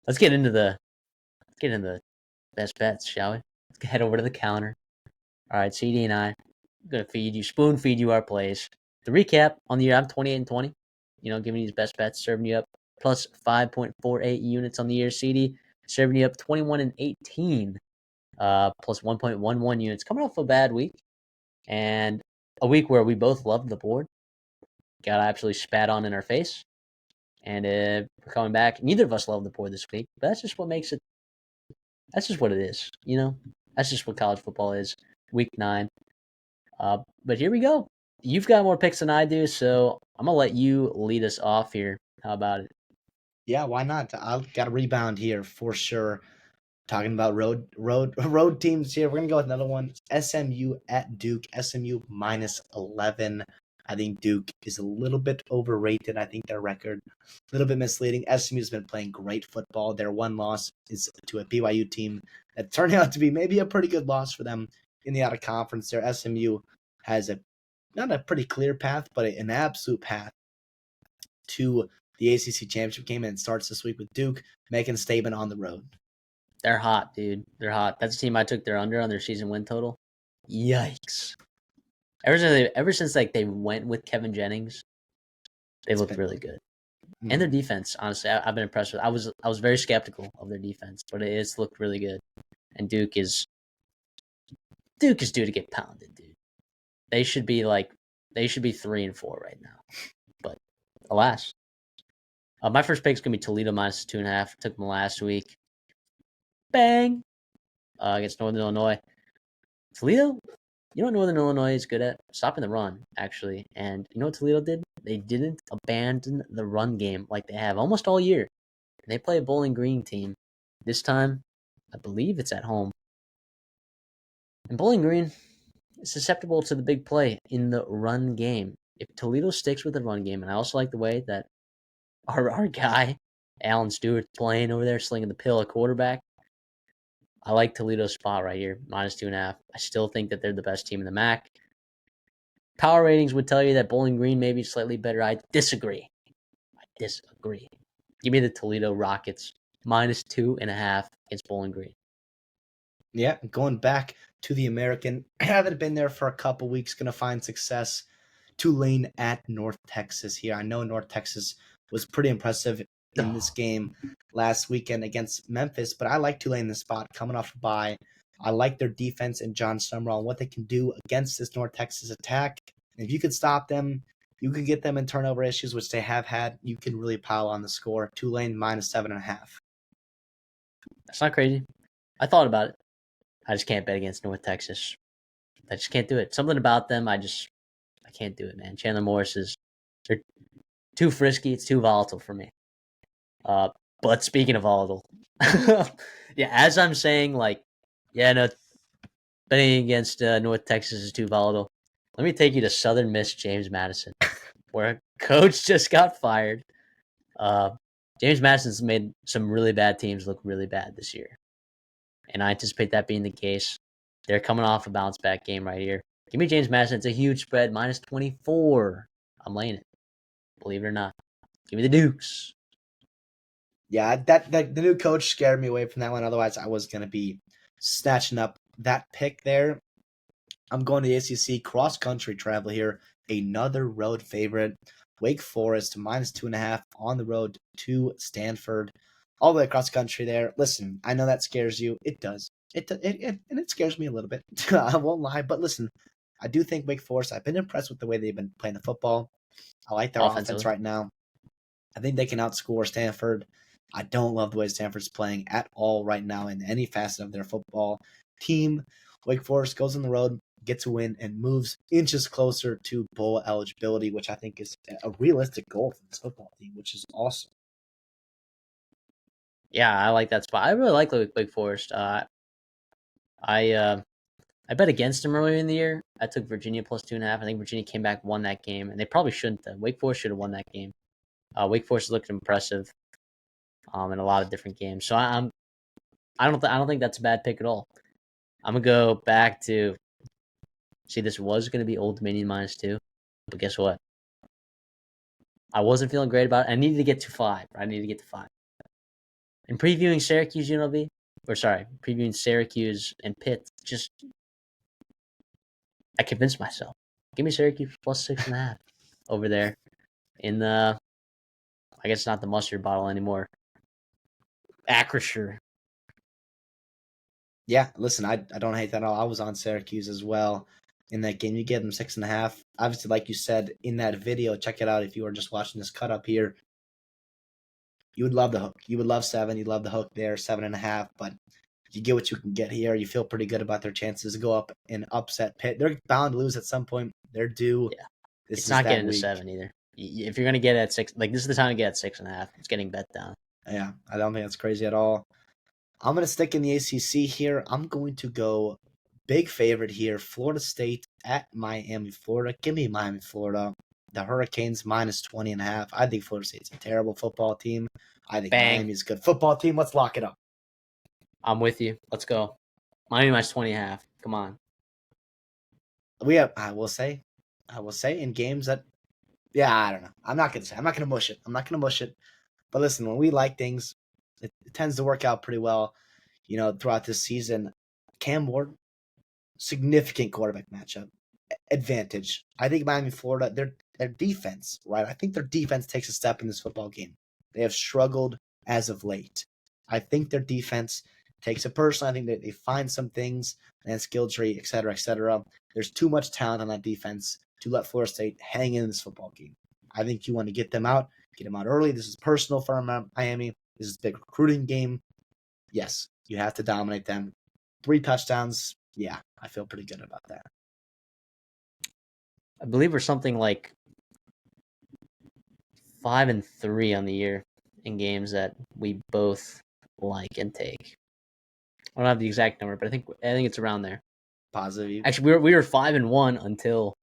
Let's get into the best bets, shall we? Let's head over to the counter. All right, CD and I'm gonna spoon feed you our plays. The recap on the year, I'm 28-20. Giving you these best bets, serving you up plus 5.48 units on the year. CD serving you up 21-18, plus 1.11 units. Coming off a bad week and a week where we both loved the board. Got absolutely spat on in our face, and we're coming back. Neither of us love the board this week, but that's just what makes it. That's just what it is. That's just what college football is. Week 9. But here we go. You've got more picks than I do, so I'm gonna let you lead us off here. How about it? Yeah, why not? I've got a rebound here for sure. Talking about road teams here. We're gonna go with another one. SMU at Duke. SMU minus 11. I think Duke is a little bit overrated. I think their record a little bit misleading. SMU's been playing great football. Their one loss is to a BYU team that turned out to be maybe a pretty good loss for them in the out of conference. There, SMU has a not a pretty clear path, but an absolute path to the ACC championship game, and it starts this week with Duke making a statement on the road. They're hot, dude. They're hot. That's the team I took their under on their season win total. Yikes! Ever since like they went with Kevin Jennings, they looked really good. And their defense, honestly, I've been impressed with. I was very skeptical of their defense, but it's looked really good. And Duke is due to get pounded, dude. They should be 3-4 right now. But alas, my first pick is gonna be Toledo minus 2.5. Took them last week. Bang! Against Northern Illinois. Toledo, you know what Northern Illinois is good at? Stopping the run, actually. And you know what Toledo did? They didn't abandon the run game like they have almost all year. They play a Bowling Green team. This time, I believe it's at home. And Bowling Green is susceptible to the big play in the run game. If Toledo sticks with the run game, and I also like the way that our guy, Alan Stewart's playing over there, slinging the pill at quarterback. I like Toledo's spot right here, minus 2.5. I still think that they're the best team in the MAC. Power ratings would tell you that Bowling Green may be slightly better. I disagree. Give me the Toledo Rockets minus 2.5 against Bowling Green. Yeah, going back to the American. Haven't been there for a couple weeks. Going to find success. Tulane at North Texas here. I know North Texas was pretty impressive in this game last weekend against Memphis, but I like Tulane in the spot coming off a bye. I like their defense and John Summerall and what they can do against this North Texas attack. And if you could stop them, you can get them in turnover issues, which they have had. You can really pile on the score. Tulane minus 7.5. That's not crazy. I thought about it. I just can't bet against North Texas. I just can't do it. Something about them, I can't do it, man. Chandler Morris they're too frisky. It's too volatile for me. But speaking of volatile, yeah, as I'm saying, no, betting against North Texas is too volatile. Let me take you to Southern Miss James Madison, where a coach just got fired. James Madison's made some really bad teams look really bad this year, and I anticipate that being the case. They're coming off a bounce back game right here. Give me James Madison. It's a huge spread, minus 24. I'm laying it. Believe it or not. Give me the Dukes. Yeah, that the new coach scared me away from that one. Otherwise, I was going to be snatching up that pick there. I'm going to the ACC cross country travel here. Another road favorite, Wake Forest minus 2.5 on the road to Stanford, all the way across country there. Listen, I know that scares you. It does. And it scares me a little bit. I won't lie, but listen, I do think Wake Forest. I've been impressed with the way they've been playing the football. I like their offense right now. I think they can outscore Stanford. I don't love the way Stanford's playing at all right now in any facet of their football team. Wake Forest goes on the road, gets a win, and moves inches closer to bowl eligibility, which I think is a realistic goal for this football team, which is awesome. Yeah, I like that spot. I really like Wake Forest. I bet against them earlier in the year. I took Virginia plus 2.5. I think Virginia came back, won that game, and they probably shouldn't have. Wake Forest should have won that game. Wake Forest looked impressive in a lot of different games. So I don't think that's a bad pick at all. I'm gonna go back to see. This was gonna be Old Dominion minus 2, but guess what? I wasn't feeling great about it. I needed to get to 5. I needed to get to 5. And previewing Syracuse UNLV, previewing Syracuse and Pitt, just I convinced myself. Give me Syracuse plus 6.5 over there in the, I guess not the mustard bottle anymore. Acrisure. Yeah, listen, I don't hate that at all. I was on Syracuse as well in that game. You give them 6.5. Obviously, like you said in that video, check it out if you are just watching this cut up here. You would love the hook. You would love 7. You'd love the hook there, 7.5. But you get what you can get here. You feel pretty good about their chances to go up and upset Pitt. They're bound to lose at some point. They're due. Yeah. This It's is not that getting week. to 7 either. If you're going to get at 6, like this is the time to get at 6.5. It's getting bet down. Yeah, I don't think that's crazy at all. I'm going to stick in the ACC here. I'm going to go big favorite here. Florida State at Miami, Florida. Give me Miami, Florida. The Hurricanes minus 20.5. I think Florida State's a terrible football team. I think Miami's a good football team. Let's lock it up. I'm with you. Let's go. Miami minus 20.5. Come on. I will say in games that, I don't know. I'm not going to mush it. But listen, when we like things, it tends to work out pretty well, throughout this season. Cam Ward, significant quarterback matchup advantage. I think Miami, Florida, their defense, right? I think their defense takes a step in this football game. They have struggled as of late. I think their defense takes it personally. I think that they find some things and skill tree, et cetera, et cetera. There's too much talent on that defense to let Florida State hang in this football game. I think you want to get them out early. This is personal for Miami. This is a big recruiting game. Yes, you have to dominate them. 3 touchdowns. Yeah, I feel pretty good about that. I believe we're something like 5-3 on the year in games that we both like and take. I don't have the exact number, but I think it's around there. Positive. Actually, we were 5-1 until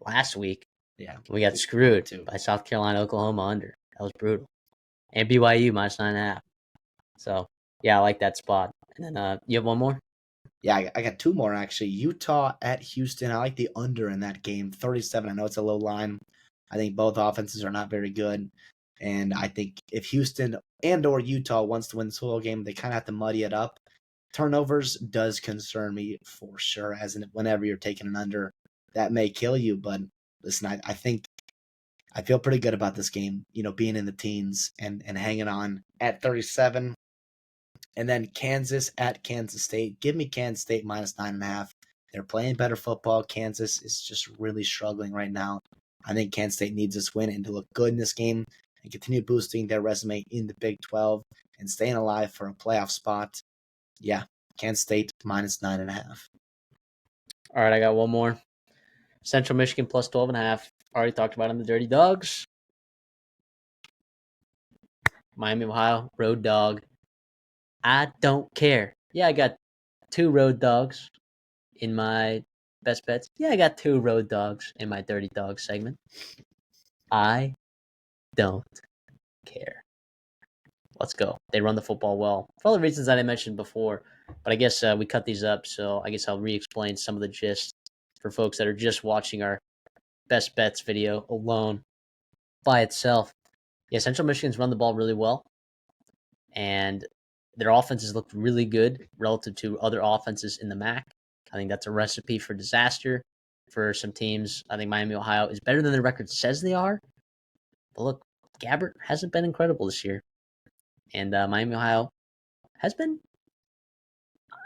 last week. Yeah, we got screwed by South Carolina, Oklahoma under. That was brutal. And BYU minus 9.5. So yeah, I like that spot. And then you have one more? Yeah, I got 2 more actually. Utah at Houston. I like the under in that game, 37. I know it's a low line. I think both offenses are not very good. And I think if Houston and or Utah wants to win this whole game, they kind of have to muddy it up. Turnovers does concern me for sure, as in whenever you're taking an under, that may kill you. But listen, I think I feel pretty good about this game, being in the teens and hanging on at 37. And then Kansas at Kansas State. Give me Kansas State minus 9.5. They're playing better football. Kansas is just really struggling right now. I think Kansas State needs this win and to look good in this game and continue boosting their resume in the Big 12 and staying alive for a playoff spot. Yeah, Kansas State minus 9.5. All right, I got one more. Central Michigan plus 12.5. Already talked about in the Dirty Dogs. Miami, Ohio, road dog. I don't care. Yeah, I got 2 road dogs in my best bets. Yeah, I got 2 road dogs in my Dirty Dogs segment. I don't care. Let's go. They run the football well. For all the reasons that I mentioned before. But I guess we cut these up, so I guess I'll re-explain some of the gist for folks that are just watching our best bets video alone by itself. Yeah, Central Michigan's run the ball really well. And their offenses looked really good relative to other offenses in the MAC. I think that's a recipe for disaster for some teams. I think Miami, Ohio is better than their record says they are. But look, Gabbert hasn't been incredible this year. And Miami, Ohio has been,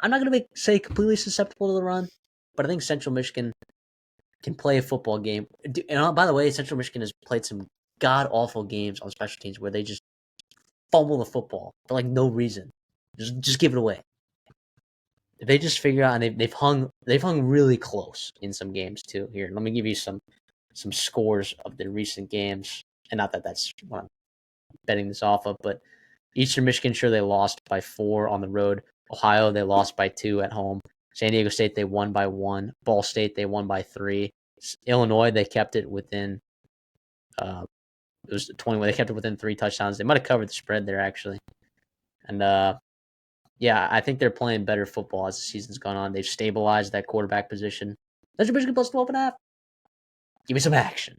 I'm not going to say completely susceptible to the run, but I think Central Michigan can play a football game. And by the way, Central Michigan has played some god-awful games on special teams where they just fumble the football for like no reason. Just give it away. If they just figure out, and they've hung really close in some games too. Here, let me give you some scores of the recent games, and not that that's what I'm betting this off of, but Eastern Michigan, sure, they lost by 4 on the road. Ohio, they lost by 2 at home. San Diego State, they won by 1. Ball State, they won by 3. Illinois, they kept it within. It was 21. They kept it within 3 touchdowns. They might have covered the spread there actually, and yeah, I think they're playing better football as the season's gone on. They've stabilized that quarterback position. Central Michigan plus 12.5. Give me some action.